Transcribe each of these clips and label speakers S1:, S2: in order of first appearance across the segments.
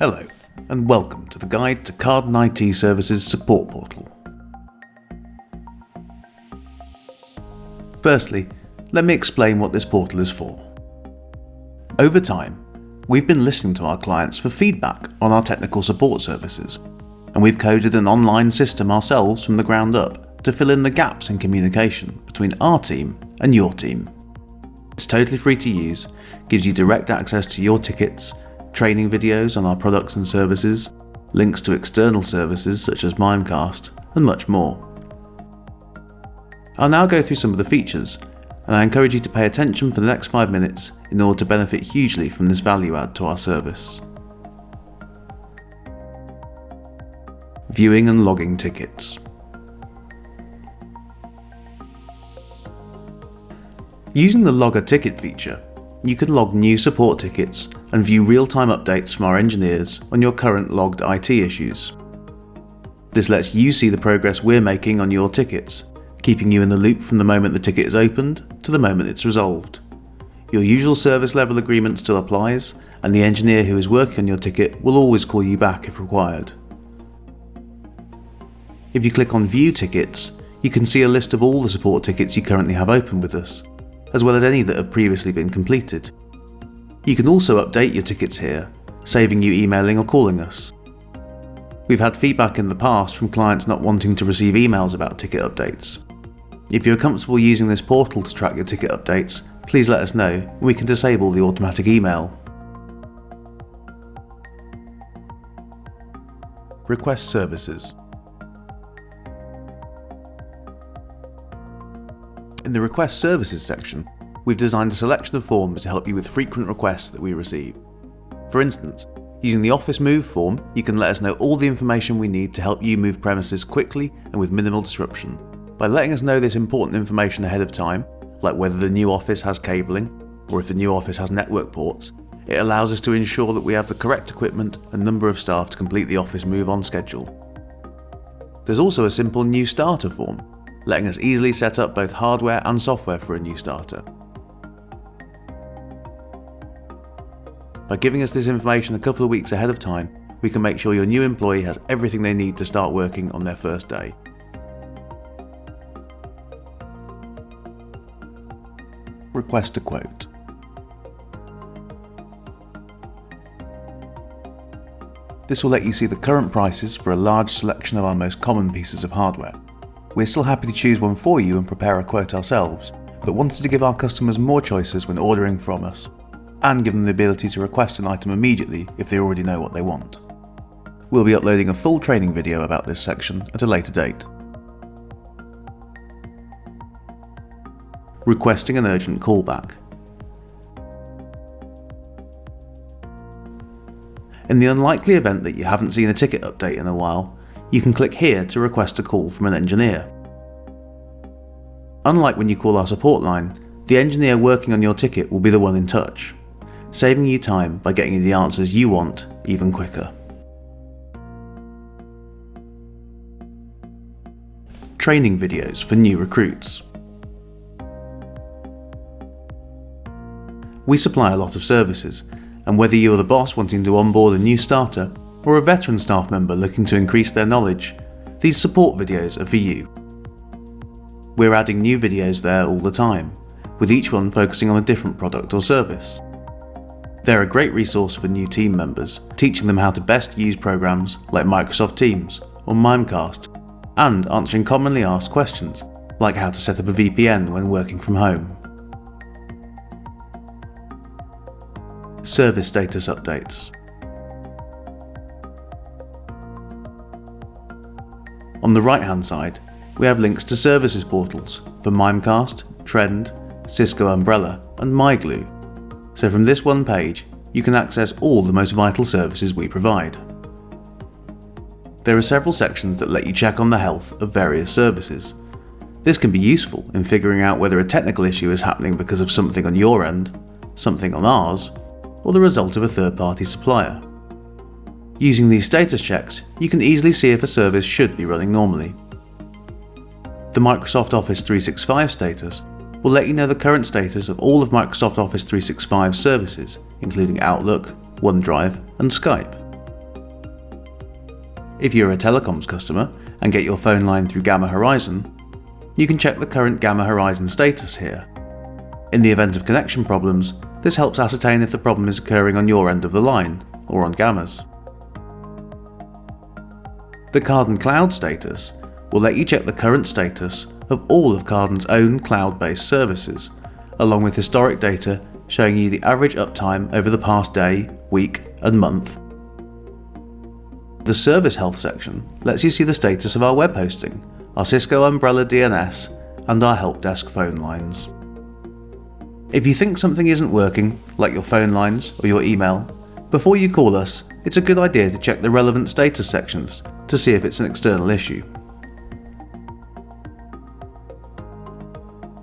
S1: Hello, and welcome to the guide to Carden IT Services support portal. Firstly, let me explain what this portal is for. Over time, we've been listening to our clients for feedback on our technical support services, and we've coded an online system ourselves from the ground up to fill in the gaps in communication between our team and your team. It's totally free to use, gives you direct access to your tickets, training videos on our products and services, links to external services such as Mimecast, and much more. I'll now go through some of the features, and I encourage you to pay attention for the next 5 minutes in order to benefit hugely from this value add to our service. Viewing and logging tickets. Using the Log a Ticket feature, you can log new support tickets and view real-time updates from our engineers on your current logged IT issues. This lets you see the progress we're making on your tickets, keeping you in the loop from the moment the ticket is opened to the moment it's resolved. Your usual service level agreement still applies, and the engineer who is working on your ticket will always call you back if required. If you click on View Tickets, you can see a list of all the support tickets you currently have open with us, as well as any that have previously been completed. You can also update your tickets here, saving you emailing or calling us. We've had feedback in the past from clients not wanting to receive emails about ticket updates. If you're comfortable using this portal to track your ticket updates, please let us know and we can disable the automatic email. Request services. In the Request Services section, we've designed a selection of forms to help you with frequent requests that we receive. For instance, using the Office Move form, you can let us know all the information we need to help you move premises quickly and with minimal disruption. By letting us know this important information ahead of time, like whether the new office has cabling, or if the new office has network ports, it allows us to ensure that we have the correct equipment and number of staff to complete the office move on schedule. There's also a simple New Starter form, letting us easily set up both hardware and software for a new starter. By giving us this information a couple of weeks ahead of time, we can make sure your new employee has everything they need to start working on their first day. Request a quote. This will let you see the current prices for a large selection of our most common pieces of hardware. We're still happy to choose one for you and prepare a quote ourselves, but wanted to give our customers more choices when ordering from us, and give them the ability to request an item immediately if they already know what they want. We'll be uploading a full training video about this section at a later date. Requesting an urgent callback. In the unlikely event that you haven't seen a ticket update in a while, you can click here to request a call from an engineer. Unlike when you call our support line, the engineer working on your ticket will be the one in touch, saving you time by getting you the answers you want even quicker. Training videos for new recruits. We supply a lot of services, and whether you're the boss wanting to onboard a new starter, or a veteran staff member looking to increase their knowledge, these support videos are for you. We're adding new videos there all the time, with each one focusing on a different product or service. They're a great resource for new team members, teaching them how to best use programs like Microsoft Teams or Mimecast, and answering commonly asked questions, like how to set up a VPN when working from home. Service status updates. On the right-hand side, we have links to services portals for Mimecast, Trend, Cisco Umbrella, and MyGlue. So from this one page, you can access all the most vital services we provide. There are several sections that let you check on the health of various services. This can be useful in figuring out whether a technical issue is happening because of something on your end, something on ours, or the result of a third-party supplier. Using these status checks, you can easily see if a service should be running normally. The Microsoft Office 365 status will let you know the current status of all of Microsoft Office 365 services, including Outlook, OneDrive, and Skype. If you're a telecoms customer and get your phone line through Gamma Horizon, you can check the current Gamma Horizon status here. In the event of connection problems, this helps ascertain if the problem is occurring on your end of the line, or on Gamma's. The Carden Cloud status will let you check the current status of all of Carden's own cloud-based services, along with historic data showing you the average uptime over the past day, week, and month. The Service Health section lets you see the status of our web hosting, our Cisco Umbrella DNS, and our help desk phone lines. If you think something isn't working, like your phone lines or your email, before you call us, it's a good idea to check the relevant status sections to see if it's an external issue.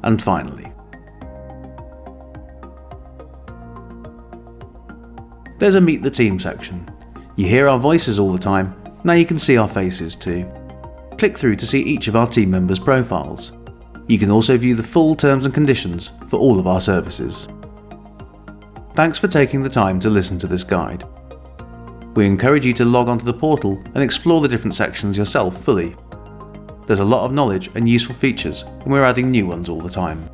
S1: And finally, there's a Meet the Team section. You hear our voices all the time, now you can see our faces too. Click through to see each of our team members' profiles. You can also view the full terms and conditions for all of our services. Thanks for taking the time to listen to this guide. We encourage you to log onto the portal and explore the different sections yourself fully. There's a lot of knowledge and useful features, and we're adding new ones all the time.